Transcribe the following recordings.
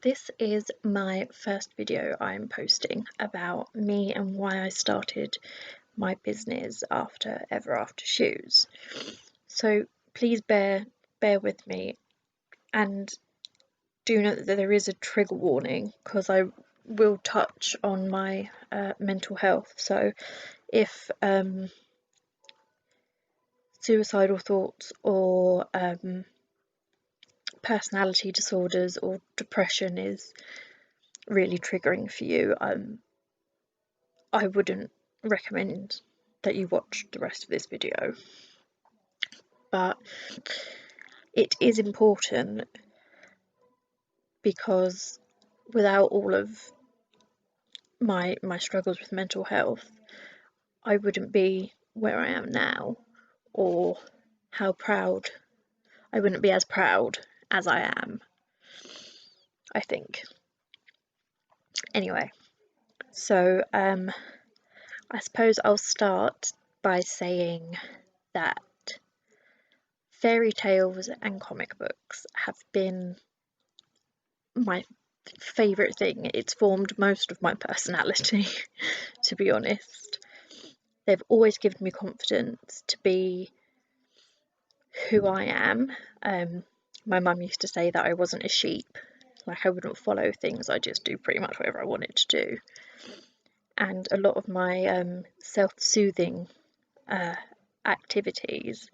This is my first video I'm posting about me and why I started my business after Ever After Shoes. So please bear with me, and do note that there is a trigger warning because I will touch on my mental health. So if suicidal thoughts or personality disorders or depression is really triggering for you, I wouldn't recommend that you watch the rest of this video. But it is important because without all of my struggles with mental health, I wouldn't be where I am now, or I wouldn't be as proud as I am, I think. Anyway, so I suppose I'll start by saying that fairy tales and comic books have been my favourite thing. It's formed most of my personality, to be honest. They've always given me confidence to be who I am. My mum used to say that I wasn't a sheep, like I wouldn't follow things, I just do pretty much whatever I wanted to do. And a lot of my self-soothing activities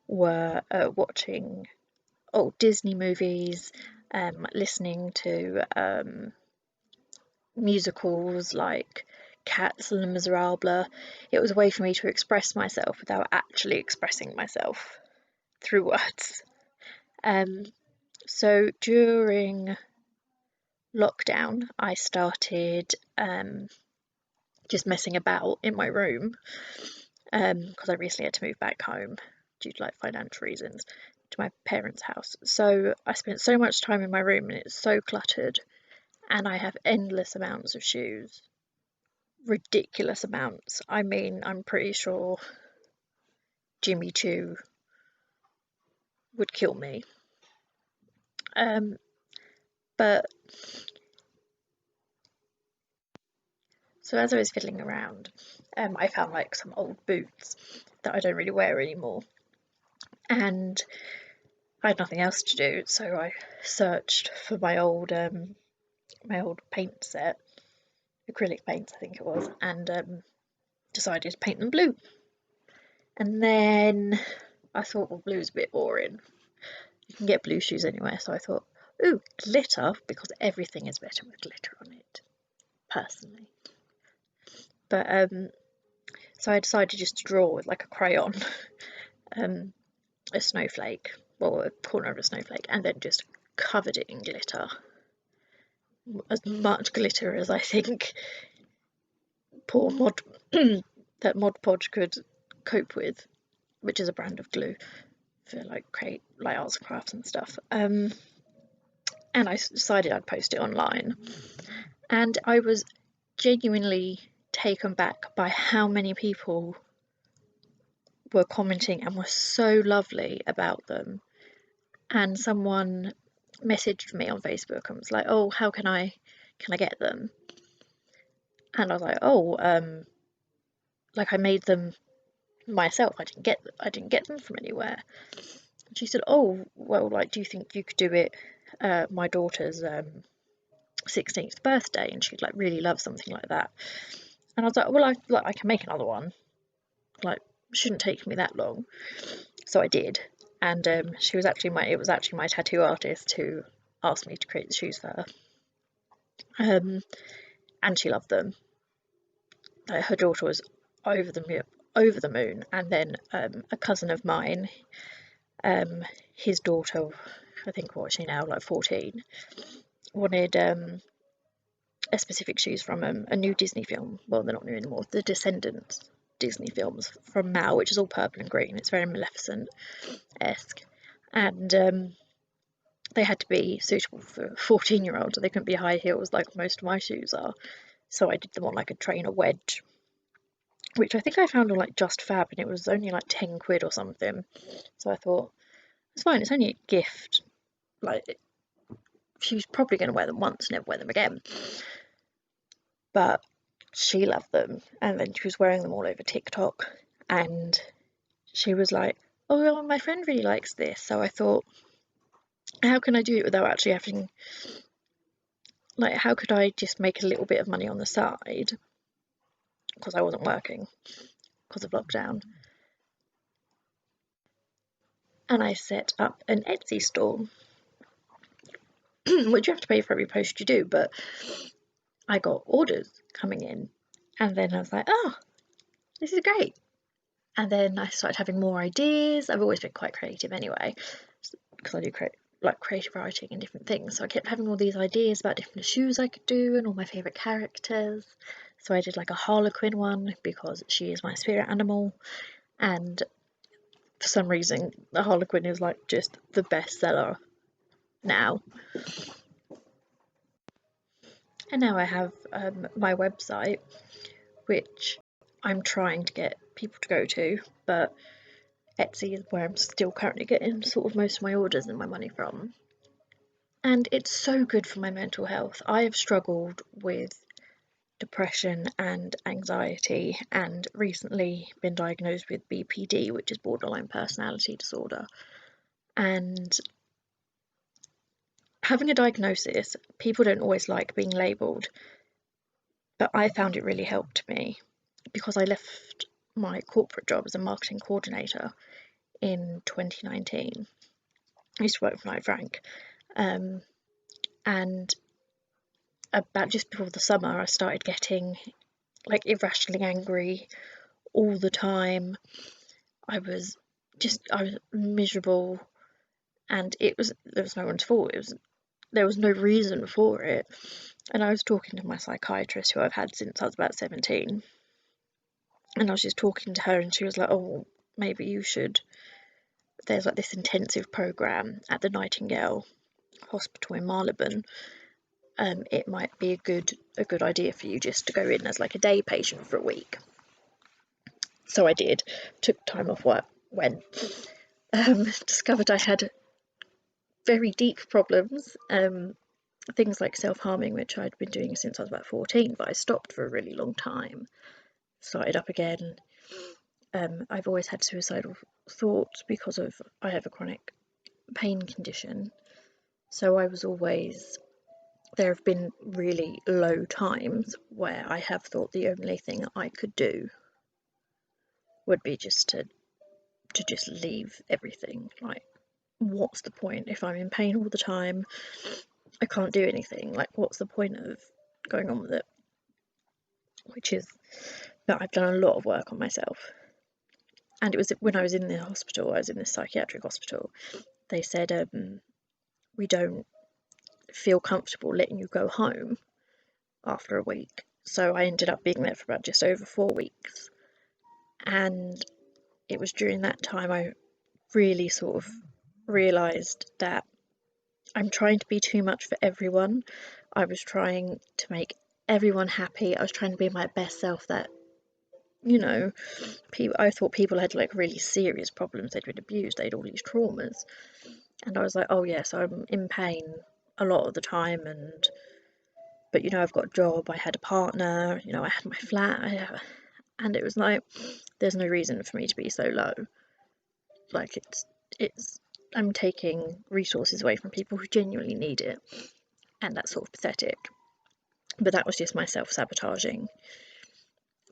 were watching old Disney movies, listening to musicals like Cats and Les Miserables. It was a way for me to express myself without actually expressing myself through words. So during lockdown, I started just messing about in my room because I recently had to move back home due to like financial reasons to my parents' house. So I spent so much time in my room and it's so cluttered, and I have endless amounts of shoes. Ridiculous amounts. I mean, I'm pretty sure Jimmy Choo would kill me. But so as I was fiddling around, I found like some old boots that I don't really wear anymore, and I had nothing else to do, so I searched for my old paint set, acrylic paints I think it was, and decided to paint them blue. And then I thought, well, blue's a bit boring. You can get blue shoes anywhere, so I thought, ooh, glitter, because everything is better with glitter on it, personally. But so I decided just to draw with like a crayon, a snowflake, well, a corner of a snowflake, and then just covered it in glitter. As much glitter as I think poor that Mod Podge could cope with, which is a brand of glue for like create like arts and crafts and stuff. And I decided I'd post it online, and I was genuinely taken back by how many people were commenting and were so lovely about them. And someone messaged me on Facebook and was like, "Oh, how can I get them?" And I was like, "Oh, like I made them myself. I didn't get them from anywhere." And she said, "Oh, well, like, do you think you could do it my daughter's 16th birthday, and she'd like really love something like that?" And I was like, "Well, I can make another one. Like, shouldn't take me that long." So I did, and it was actually my tattoo artist who asked me to create the shoes for her. And she loved them. Her daughter was over the moon, and then a cousin of mine, his daughter, I think what is she now, like 14, wanted a specific shoes from a new Disney film. Well, they're not new anymore. The Descendants Disney films from Mal, which is all purple and green. It's very Maleficent-esque, and they had to be suitable for 14-year-olds. They couldn't be high heels like most of my shoes are. So I did them on like a trainer wedge, which I think I found on like Just Fab, and it was only like 10 quid or something. So I thought, it's fine, it's only a gift. Like, she's probably going to wear them once, never wear them again. But she loved them, and then she was wearing them all over TikTok, and she was like, "Oh, well, my friend really likes this." So I thought, how can I do it without actually having, like, how could I just make a little bit of money on the side? Because I wasn't working because of lockdown. And I set up an Etsy store, which you have to pay for every post you do, but I got orders coming in, and then I was like, oh, this is great. And then I started having more ideas. I've always been quite creative anyway, because I do creative writing and different things. So I kept having all these ideas about different shoes I could do and all my favourite characters. So I did like a Harlequin one because she is my spirit animal, and for some reason the Harlequin is like just the best seller now. And now I have my website, which I'm trying to get people to go to, but Etsy is where I'm still currently getting sort of most of my orders and my money from. And it's so good for my mental health. I have struggled with depression and anxiety, and recently been diagnosed with BPD, which is borderline personality disorder. And having a diagnosis, people don't always like being labelled, but I found it really helped me because I left my corporate job as a marketing coordinator in 2019. I used to work for Knight Frank, and about just before the summer, I started getting like irrationally angry all the time. I was miserable, and there was no one's fault. There was no reason for it. And I was talking to my psychiatrist, who I've had since I was about 17, and I was just talking to her, and she was like, "Oh, maybe you should. There's like this intensive program at the Nightingale Hospital in Marylebone. It might be a good idea for you just to go in as like a day patient for a week." So I did. Took time off work, went. Discovered I had very deep problems. Things like self-harming, which I'd been doing since I was about 14, but I stopped for a really long time. Started up again. I've always had suicidal thoughts because I have a chronic pain condition. So there have been really low times where I have thought the only thing I could do would be just to just leave everything. Like, what's the point if I'm in pain all the time? I can't do anything. Like, what's the point of going on with it? But I've done a lot of work on myself. And it was when I was in the hospital, I was in this psychiatric hospital, they said, we don't feel comfortable letting you go home after a week. So I ended up being there for about just over 4 weeks. And it was during that time I really sort of realised that I'm trying to be too much for everyone. I was trying to make everyone happy. I was trying to be my best self, that, I thought people had like really serious problems. They'd been abused, they'd all these traumas. And I was like, oh yes, I'm in pain a lot of the time, but I've got a job, I had a partner, I had my flat, and it was like, there's no reason for me to be so low. Like, I'm taking resources away from people who genuinely need it, and that's sort of pathetic. But that was just my self-sabotaging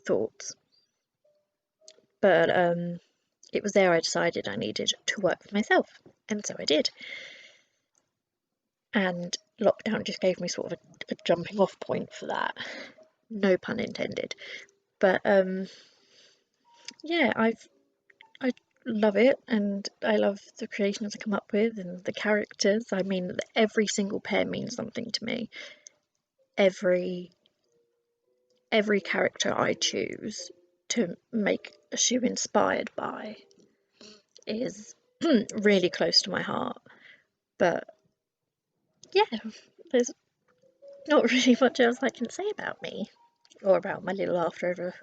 thoughts. But it was there I decided I needed to work for myself, and so I did. And lockdown just gave me sort of a jumping off point for that. No pun intended. But yeah, I love it, and I love the creations I come up with and the characters. I mean, every single pair means something to me. Every character I choose to make a shoe inspired by is really close to my heart. But yeah, there's not really much else I can say about me, or about my little after over